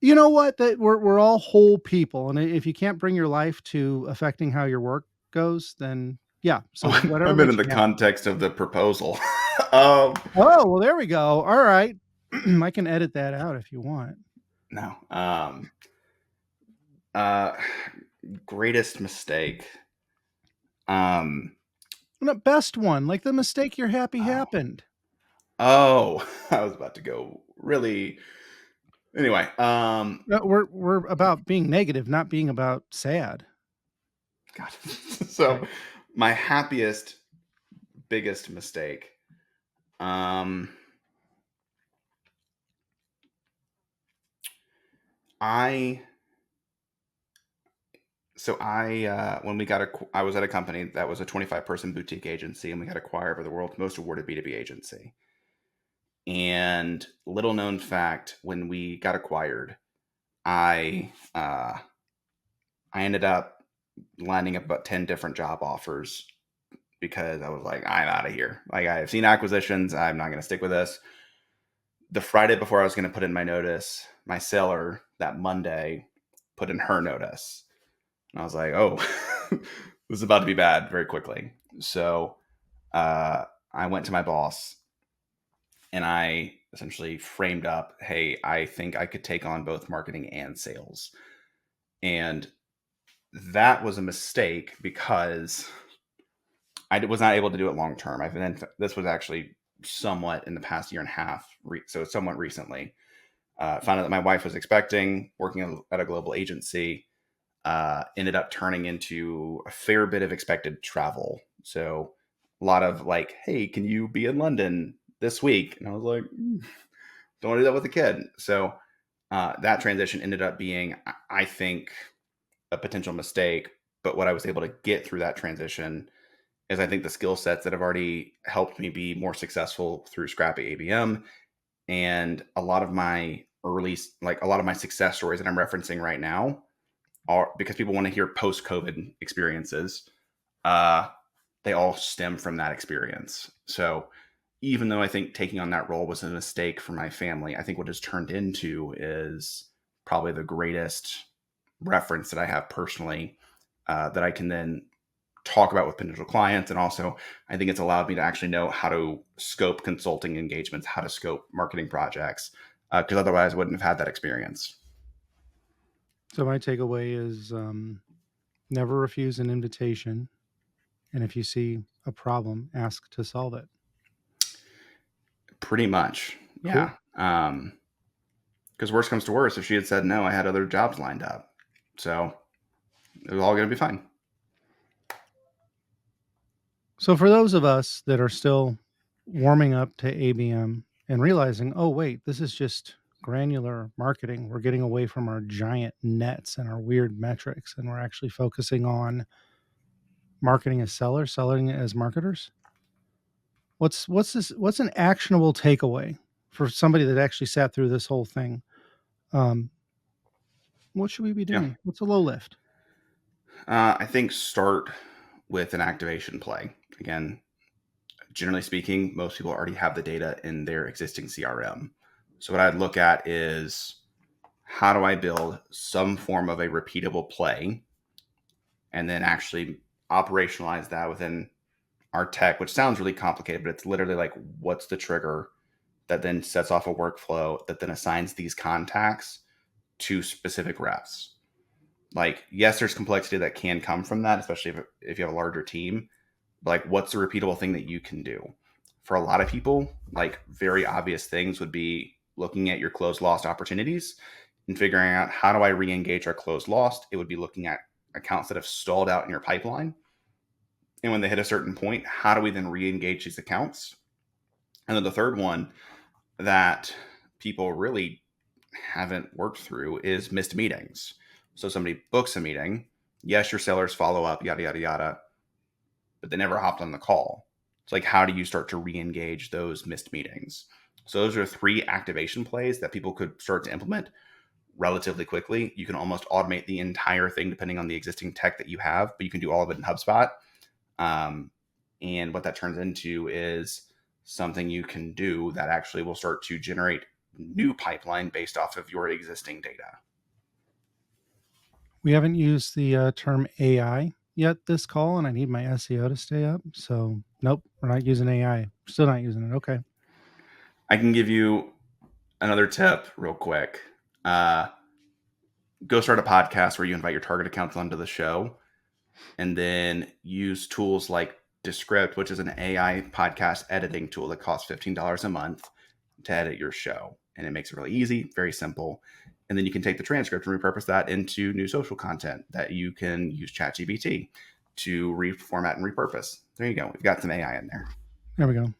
You know what? That we're all whole people, and if you can't bring your life to affecting how your work goes, then yeah. So I whatever meant in makes the you happy. context of the proposal. um, Oh well, there we go. All right, I can edit that out if you want. no. Uh, Greatest mistake. Um, The best one, like the mistake you're happy oh, happened. I was about to go really. Anyway, No, we're about being negative, not being about sad. God. So Okay. my happiest, biggest mistake. Um, I when we got I was at a company that was a 25-person boutique agency, and we got acquired by the world's most awarded B2B agency. And little known fact, when we got acquired, I I ended up lining up about 10 different job offers because I was like, I'm out of here. Like, I've seen acquisitions, I'm not going to stick with this. The Friday before I was going to put in my notice, my seller that Monday put in her notice. And I was like, oh, this is about to be bad very quickly. So I went to my boss and I essentially framed up, hey, I think I could take on both marketing and sales. And that was a mistake because I was not able to do it long term. This was actually somewhat in the past year and a half, so somewhat recently. Found out that my wife was expecting, working at a global agency, ended up turning into a fair bit of expected travel. So a lot of like, hey, can you be in London this week? And I was like, don't want to do that with a kid. So that transition ended up being, I think, a potential mistake. But what I was able to get through that transition is, I think, the skill sets that have already helped me be more successful through Scrappy ABM, and a lot of my a lot of my success stories that I'm referencing right now are because people want to hear post-COVID experiences. Uh, they all stem from that experience. So even though I think taking on that role was a mistake for my family, I think what it's turned into is probably the greatest reference that I have personally, that I can then talk about with potential clients. And also, I think it's allowed me to actually know how to scope consulting engagements, how to scope marketing projects, because otherwise I wouldn't have had that experience. So my takeaway is never refuse an invitation, and if you see a problem, ask to solve it. Pretty much. Cool. Yeah. Because worst comes to worst, if she had said no, I had other jobs lined up. So it was all going to be fine. So for those of us that are still warming up to ABM and realizing, oh wait, this is just granular marketing. We're getting away from our giant nets and our weird metrics, and we're actually focusing on marketing as sellers, selling as marketers. What's an actionable takeaway for somebody that actually sat through this whole thing? Um, what should we be Yeah. doing? What's a low lift? I think start with an activation play. Again, generally speaking, most people already have the data in their existing CRM. So what I'd look at is, how do I build some form of a repeatable play and then actually operationalize that within our tech, which sounds really complicated, but it's literally like, what's the trigger that then sets off a workflow that then assigns these contacts to specific reps. Like, yes, there's complexity that can come from that, especially if you have a larger team. But like, what's the repeatable thing that you can do? For a lot of people, like, very obvious things would be looking at your closed lost opportunities and figuring out, how do I re-engage our closed lost? It would be looking at accounts that have stalled out in your pipeline. And when they hit a certain point, how do we then re-engage these accounts? And then the third one that people really haven't worked through is missed meetings. So somebody books a meeting. Yes, your sellers follow up, yada, yada, yada, but they never hopped on the call. It's like, how do you start to re-engage those missed meetings? So those are 3 activation plays that people could start to implement relatively quickly. You can almost automate the entire thing depending on the existing tech that you have, but you can do all of it in HubSpot. And what that turns into is something you can do that actually will start to generate new pipeline based off of your existing data. We haven't used the term AI yet this call, and I need my SEO to stay up. So, nope, we're not using AI. Still not using it. Okay. I can give you another tip real quick. Go start a podcast where you invite your target accounts onto the show, and then use tools like Descript, which is an AI podcast editing tool that costs $15 a month to edit your show. And it makes it really easy, very simple. And then you can take the transcript and repurpose that into new social content that you can use ChatGPT to reformat and repurpose. There you go. We've got some AI in there. There we go.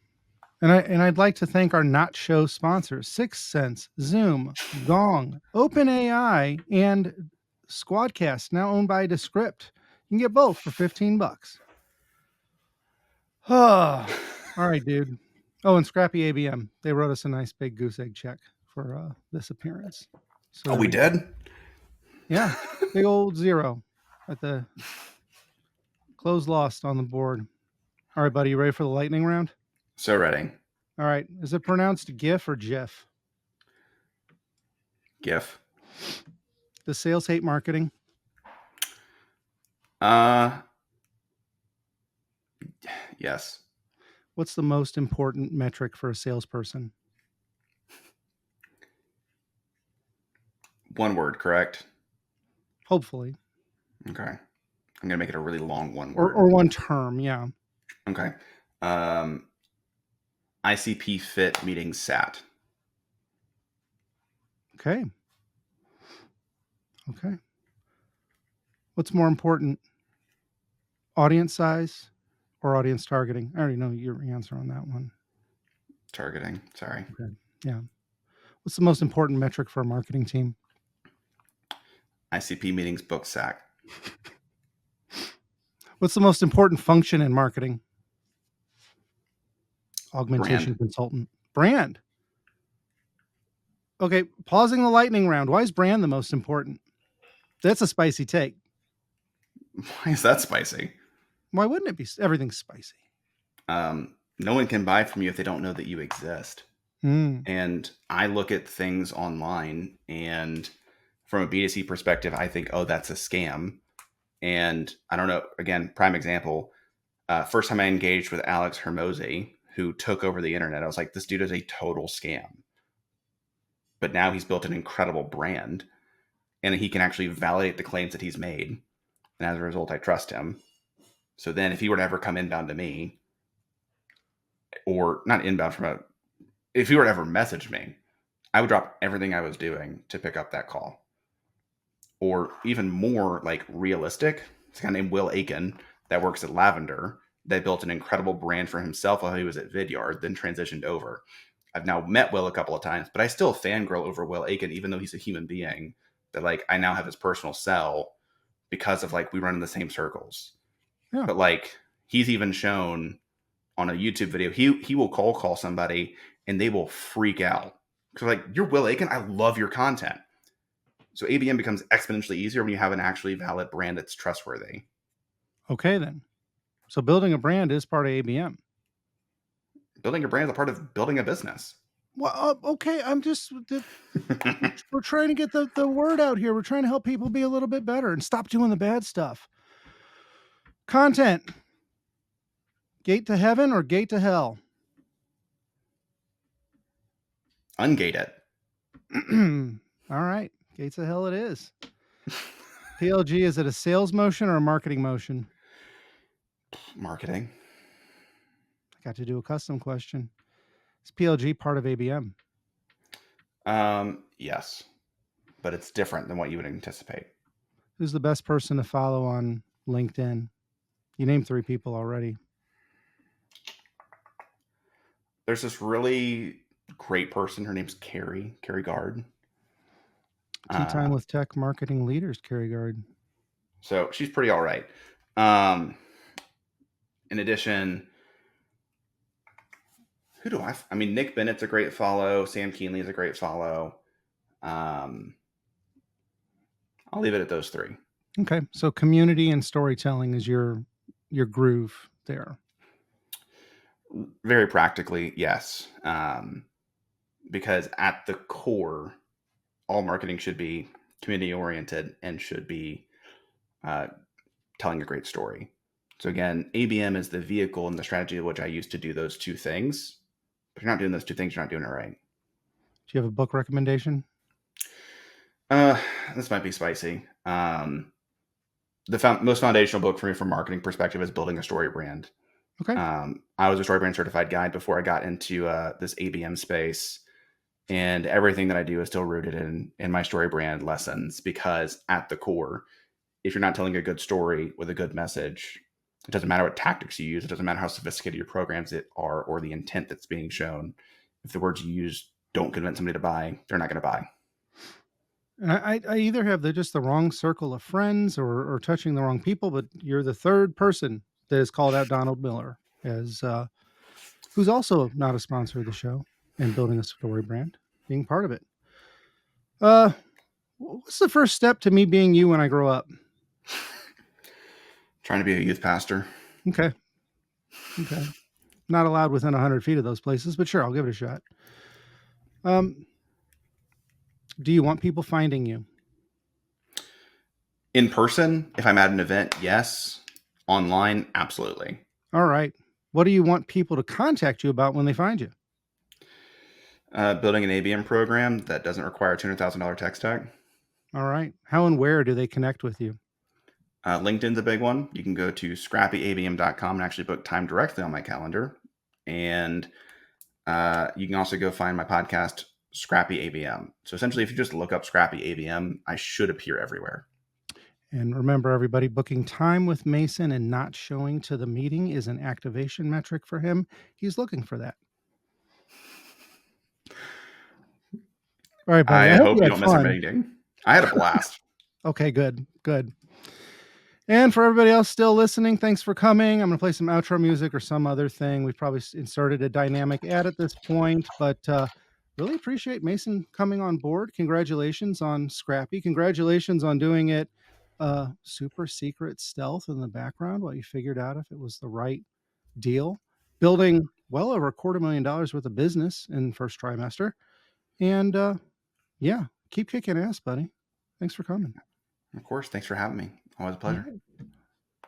And I'd like to thank our not show sponsors: 6 Sense, Zoom, Gong, OpenAI, and Squadcast, now owned by Descript. You can get both for $15. All right, dude. Oh, and Scrappy ABM. They wrote us a nice big goose egg check for this appearance. So we did? Yeah. Big old 0 at the close lost on the board. All right, buddy. You ready for the lightning round? So ready. All right. Is it pronounced GIF or GIF? GIF. Does sales hate marketing? Yes. What's the most important metric for a salesperson? One word, correct? Hopefully. Okay. I'm going to make it a really long one word. Or one term, yeah. Okay. ICP fit meeting SAT. Okay. What's more important, audience size or audience targeting? I already know your answer on that one. Targeting, sorry. Okay. Yeah. What's the most important metric for a marketing team? ICP meetings book SAC. What's the most important function in marketing? Augmentation Brand. consultant. Brand. Okay, pausing the lightning round. Why is brand the most important? That's a spicy take. Why is that spicy? Why wouldn't it be? Everything's spicy. No one can buy from you if they don't know that you exist. And I look at things online, and from a B2C perspective, I think, oh, that's a scam. And I don't know, again, prime example, first time I engaged with Alex Hermosi, who took over the internet, I was like, this dude is a total scam. But now he's built an incredible brand, and he can actually validate the claims that he's made. And as a result, I trust him. So then if he were to ever come inbound to me, or not inbound if he were to ever message me, I would drop everything I was doing to pick up that call. Or even more like realistic, it's a guy named Will Aiken that works at Lavender that built an incredible brand for himself while he was at Vidyard, then transitioned over. I've now met Will a couple of times, but I still fangirl over Will Aiken, even though he's a human being. That like I now have his personal cell because of like we run in the same circles. Yeah. But like he's even shown on a YouTube video, he will call somebody and they will freak out because like you're Will Aiken, I love your content. So ABM becomes exponentially easier when you have an actually valid brand that's trustworthy. Okay, then. So building a brand is part of ABM. Building a brand is a part of building a business. Well, okay. We're trying to get the word out here. We're trying to help people be a little bit better and stop doing the bad stuff. Content. Gate to heaven or gate to hell? Ungate it. All right. Gates of hell it is. PLG, is it a sales motion or a marketing motion? Marketing. I got to do a custom question. Is PLG part of ABM? Yes, but it's different than what you would anticipate. Who's the best person to follow on LinkedIn? You named 3 people already. There's this really great person. Her name's Carrie Gard. Tea Time with Tech Marketing Leaders, Carrie Gard. So she's pretty all right. In addition, who do I mean, Nick Bennett's a great follow. Sam Keenley is a great follow. I'll leave it at those 3. Okay. So community and storytelling is your groove there. Very practically, yes. Because at the core, all marketing should be community oriented and should be telling a great story. So again, ABM is the vehicle and the strategy of which I use to do those 2 things. If you're not doing those 2 things, you're not doing it right. Do you have a book recommendation? This might be spicy. The most foundational book for me from a marketing perspective is Building a Story Brand. Okay. I was a story brand certified guide before I got into this ABM space, and everything that I do is still rooted in my story brand lessons, because at the core, if you're not telling a good story with a good message, it doesn't matter what tactics you use. It doesn't matter how sophisticated your programs are or the intent that's being shown. If the words you use don't convince somebody to buy, they're not going to buy. And I either have just the wrong circle of friends or touching the wrong people, but you're the 3rd person that has called out Donald Miller as who's also not a sponsor of the show and building a story brand, being part of it. What's the first step to me being you when I grow up? Trying to be a youth pastor. Okay. Not allowed within 100 feet of those places, but sure, I'll give it a shot. Do you want people finding you? In person, if I'm at an event, yes. Online, absolutely. All right. What do you want people to contact you about when they find you? Building an ABM program that doesn't require a $200,000 tech stack. All right. How and where do they connect with you? LinkedIn's a big one. You can go to scrappyabm.com and actually book time directly on my calendar. And you can also go find my podcast, Scrappy ABM. So essentially, if you just look up Scrappy ABM, I should appear everywhere. And remember, everybody, booking time with Mason and not showing to the meeting is an activation metric for him. He's looking for that. All right, buddy. I hope you don't miss our meeting. I had a blast. Okay, good. And for everybody else still listening, thanks for coming. I'm going to play some outro music or some other thing. We've probably inserted a dynamic ad at this point, but really appreciate Mason coming on board. Congratulations on Scrappy. Congratulations on doing it super secret stealth in the background while you figured out if it was the right deal. Building well over $250,000 worth of business in the first trimester. And yeah, keep kicking ass, buddy. Thanks for coming. Of course. Thanks for having me. Always a pleasure.